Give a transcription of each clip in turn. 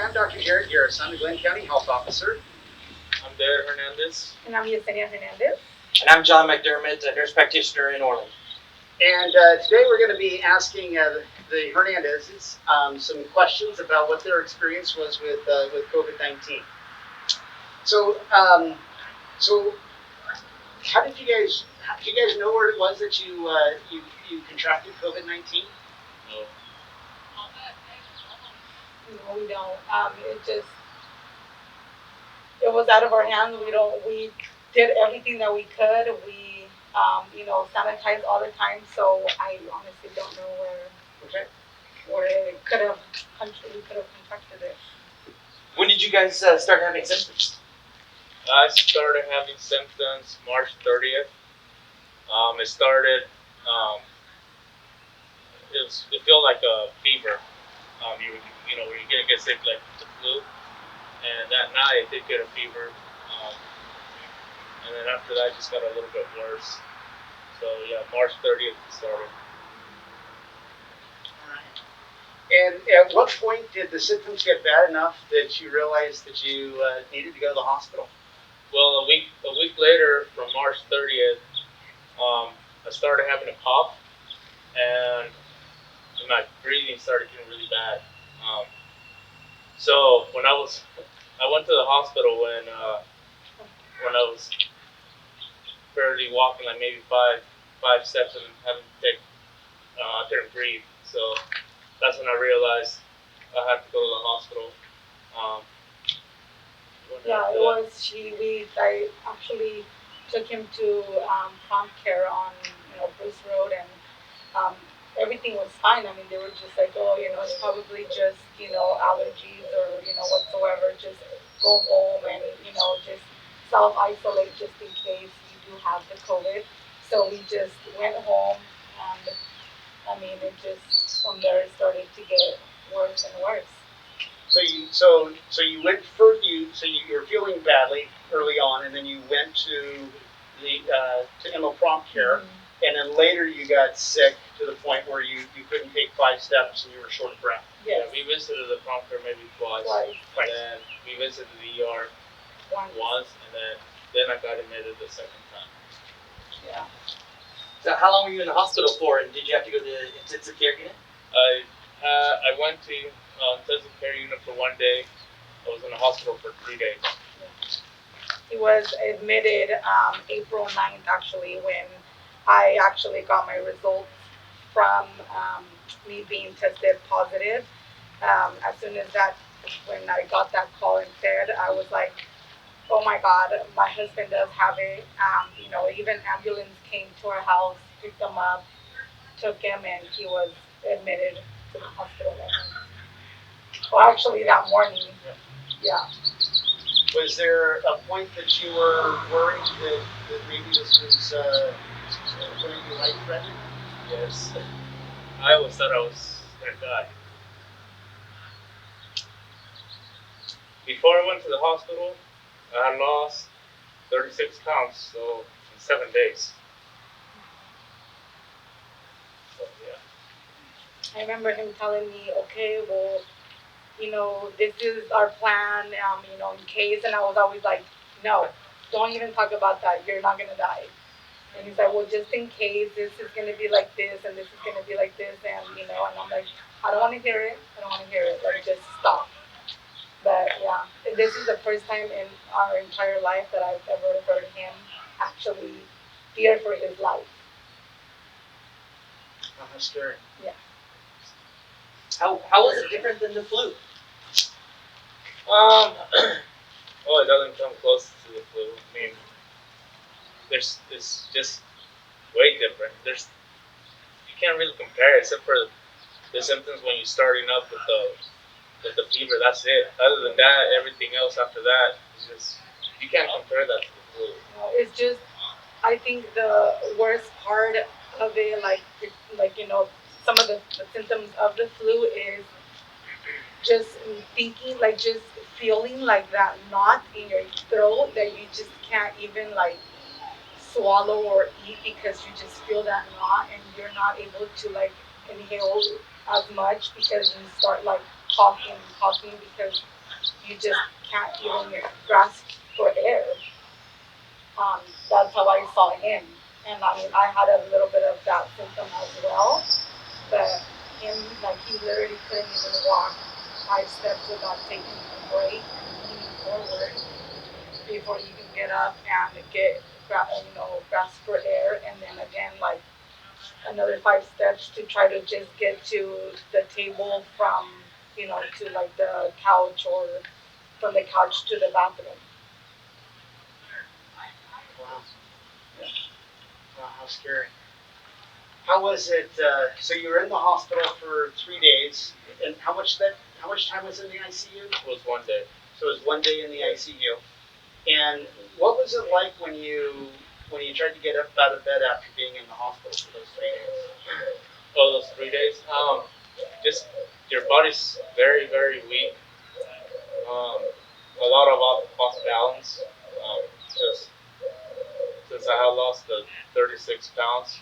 I'm Dr. Jared Garrison. I'm the Glenn County Health Officer. I'm David Hernandezes. And I'm Yesenia Hernandez. And I'm John McDermott, a nurse practitioner in Orland. And today we're going to be asking the Hernandezes some questions about what their experience was with COVID-19. So, how did you guys know where it was that you contracted COVID-19? No. No, we don't. It was out of our hands. We did everything that we could. We, sanitized all the time. So I honestly don't know where it could have contracted it. When did you guys start having symptoms? I started having symptoms March 30th. It started. It felt like a fever. When you get sick like the flu, and that night I did get a fever. And then after that, it just got a little bit worse. So yeah, March 30th it started. All right. And at what point did the symptoms get bad enough that you realized that you needed to go to the hospital? Well, a week later, from March 30th, I started having a cough, and my breathing started getting really bad. So when I went to the hospital when I was barely walking, like maybe five steps, and having to take, I couldn't breathe. So that's when I realized I had to go to the hospital. Yeah, it was. I actually took him to prompt care on Bruce Road, and everything was fine. I mean, they were just like, oh, it's probably just allergies or whatsoever. Just go home and just self-isolate just in case you do have the COVID. So we just went home, and I mean, it just from there it started to get worse and worse. So you went you were feeling badly early on, and then you went to the to MO prompt care, and then later you got sick to the point where you couldn't take 5 steps and you were short of breath. Yes. Yeah, we visited the prompt care maybe twice. And then we visited the ER once, and then I got admitted the second time. Yeah. So how long were you in the hospital for, and did you have to go to the intensive care unit? I went to intensive care unit for 1 day. I was in the hospital for 3 days. He was admitted April 9th, actually, when I actually got my results from me being tested positive. As soon as when I got that call and said, I was like, oh my God, my husband does have it. Even ambulance came to our house, picked him up, took him, and he was admitted to the hospital that night. Well, actually, that morning. Yeah. Was there a point that you were worried that maybe this was going to be life-threatening? Yes. I always thought I was going to die. Before I went to the hospital, I had lost 36 pounds, so in 7 days. So, yeah. I remember him telling me, okay, well, this is our plan, in case. And I was always like, no, don't even talk about that. You're not going to die. And he's like, well, just in case, this is going to be like this, and this is going to be like this. And, and I'm like, I don't want to hear it. Like, just stop. But, yeah, this is the first time in our entire life that I've ever heard him actually fear for his life. Oh, that's scary. Yeah. How was it different than the flu? Well, it doesn't come close to the flu. I mean, it's just way different. You can't really compare it, except for the symptoms when you're starting up with the fever. That's it. Other than that, everything else after that is just, you can't compare that to the flu. It's just, I think the worst part of it, like some of the symptoms of the flu is just thinking, like just feeling like that knot in your throat that you just can't even like swallow or eat because you just feel that knot, and you're not able to inhale as much because you start coughing because you just can't even grasp for air. That's how I saw him. And I mean, I had a little bit of that symptom as well, but him, like, he literally couldn't even walk 5 steps without taking a break and leaning forward before he can get up and grasp for air, and then again, like, another 5 steps to try to just get to the table from, to like the couch, or from the couch to the bathroom. Wow. Wow, how scary. How was it? So you were in the hospital for 3 days, and how much time was in the ICU? It was one day. So it was 1 day in the ICU. And what was it like when you tried to get up out of bed after being in the hospital for those 3 days? Oh, those 3 days. Just your body's very, very weak. A lot of off balance. Just since I had lost the 36 pounds,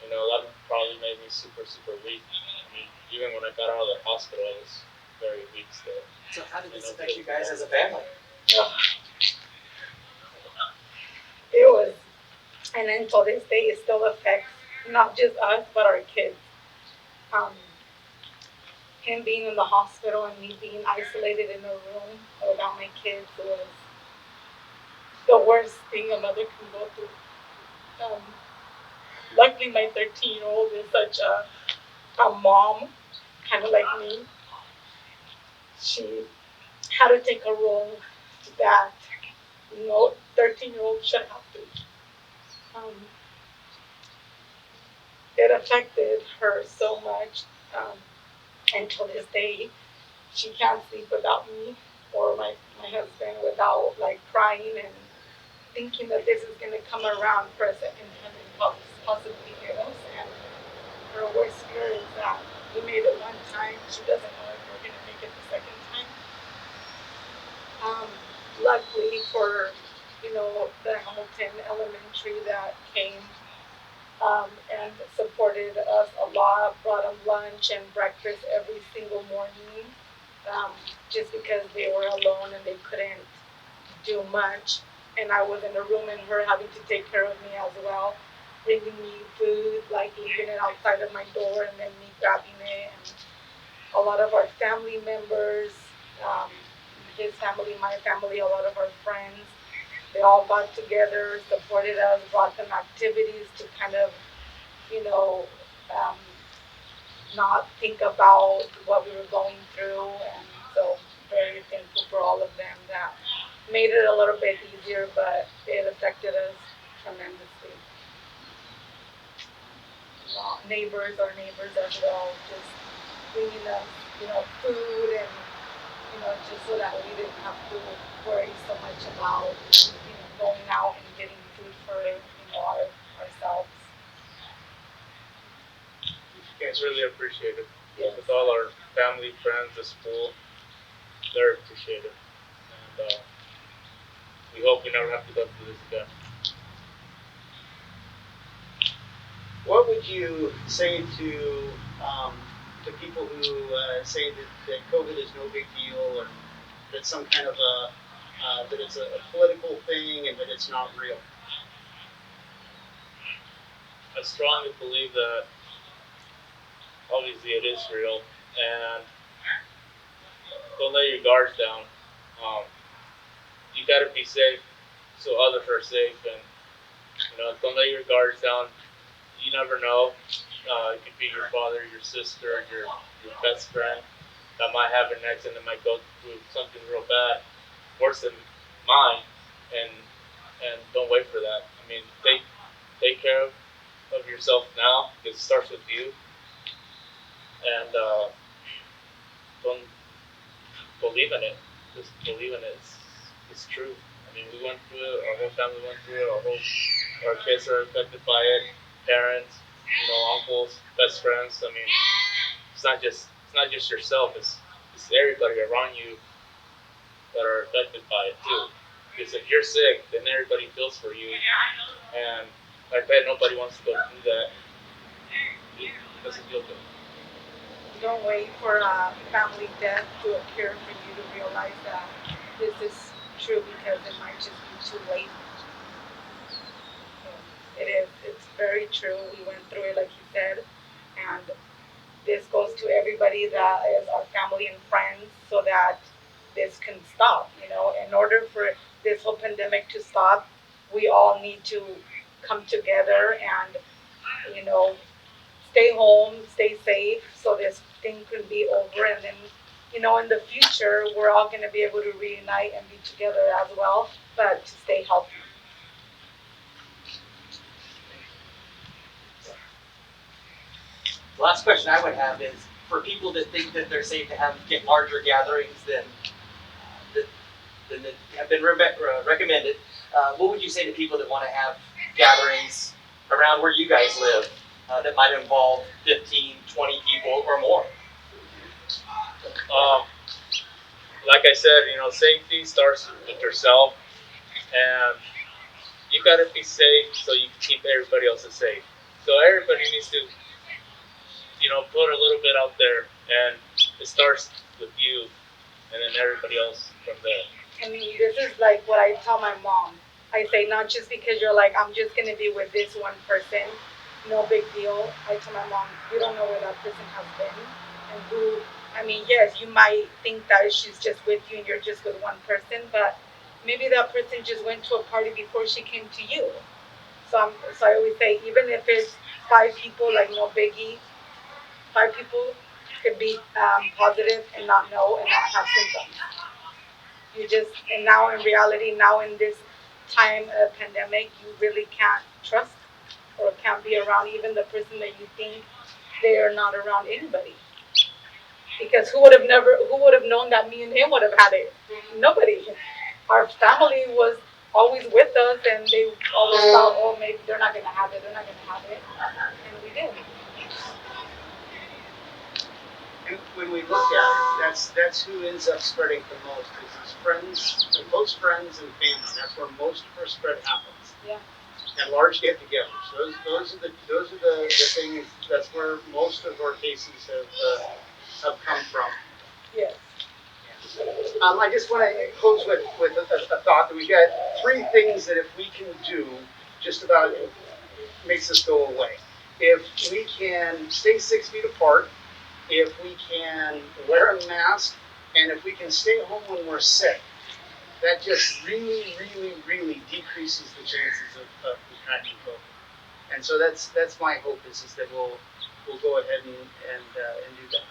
that probably made me super, super weak. I mean, even when I got out of the hospital, I was very weak still. So how did this affect you guys as a family? It was, and until this day, it still affects not just us, but our kids. Him being in the hospital and me being isolated in a room without my kids was the worst thing a mother can go through. Luckily, my 13-year-old is such a mom, kind of like me. She had to take a role that no 13-year-old should have to. It affected her so much. Until this day, she can't sleep without me or my husband without, like, crying and thinking that this is going to come around for a second time and possibly hit us. And her worst fear is that we made it one time. She doesn't know if we're going to make it the second time. Luckily for, the Hamilton Elementary that came and supported us a lot, brought them lunch and breakfast every single morning, just because they were alone and they couldn't do much. And I was in the room and her having to take care of me as well, bringing me food, like leaving it outside of my door and then me grabbing it. And a lot of our family members, his family, my family, a lot of our friends, they all got together, supported us, brought them activities to kind of, not think about what we were going through. And so very thankful for all of them. That made it a little bit easier, but it affected us tremendously. Our neighbors as well, just bringing us, food and, just so that we didn't have to worry so much about, going out and getting food for, ourselves. It's really appreciated. Yes. With all our family, friends, the school, they're appreciated. And we hope we never have to go through this again. What would you say to people who say that COVID is no big deal, or that some kind of that it's a political thing and that it's not real? I strongly believe that obviously it is real, and don't let your guards down. You gotta be safe so others are safe, and don't let your guards down. You never know. It could be your father, your sister, your best friend that might have an accident, that might go through something real bad, worse than mine, and don't wait for that. I mean, take care of yourself now, because it starts with you. And don't believe in it. Just believe in it. It's true. I mean, we went through it. Our whole family went through it. Our kids are affected by it. Parents, uncles, best friends. I mean, it's not just yourself. It's everybody around you that are affected by it too. Because if you're sick, then everybody feels for you. And I bet nobody wants to go through that. It doesn't feel good. Don't wait for a family death to occur for you to realize that this is true, because it might just be too late. It is. It's very true. We went through it, like you said, and this goes to everybody that is our family and friends, so that this can stop. In order for this whole pandemic to stop, we all need to come together and you know stay home, stay safe, so this thing can be over, and then in the future we're all going to be able to reunite and be together as well, but to stay healthy. The last question I would have is for people that think that they're safe to get larger gatherings that have been recommended. What would you say to people that want to have gatherings around where you guys live that might involve 15, 20 people or more? Like I said, safety starts with yourself, and you gotta be safe so you can keep everybody else safe. So everybody needs to, put a little bit out there, and it starts with you, and then everybody else from there. I mean, this is like what I tell my mom. I say, not just because you're like, I'm just going to be with this one person, no big deal. I tell my mom, you don't know where that person has been and who. I mean, yes, you might think that she's just with you and you're just with one person, but maybe that person just went to a party before she came to you. So I always say, even if it's 5 people, like no biggie, 5 people could be positive and not know and not have symptoms. And now in reality, now in this time of pandemic, you really can't trust or can't be around even the person that you think they are not around anybody. Because who would have known that me and him would have had it? Nobody. Our family was always with us, and they always thought, oh, maybe they're not gonna have it, and we did. And when we look at it, that's who ends up spreading the most, is his friends, the close friends and family. That's where most of our spread happens. Yeah. And large get-togethers. Those are the things. That's where most of our cases have come from. Yes. I just want to close with a thought that we've got 3 things that if we can do, just about makes us go away. If we can stay 6 feet apart, if we can wear a mask, and if we can stay home when we're sick, that just really, really, really decreases the chances of contracting COVID. And so that's my hope is that we'll go ahead and do that.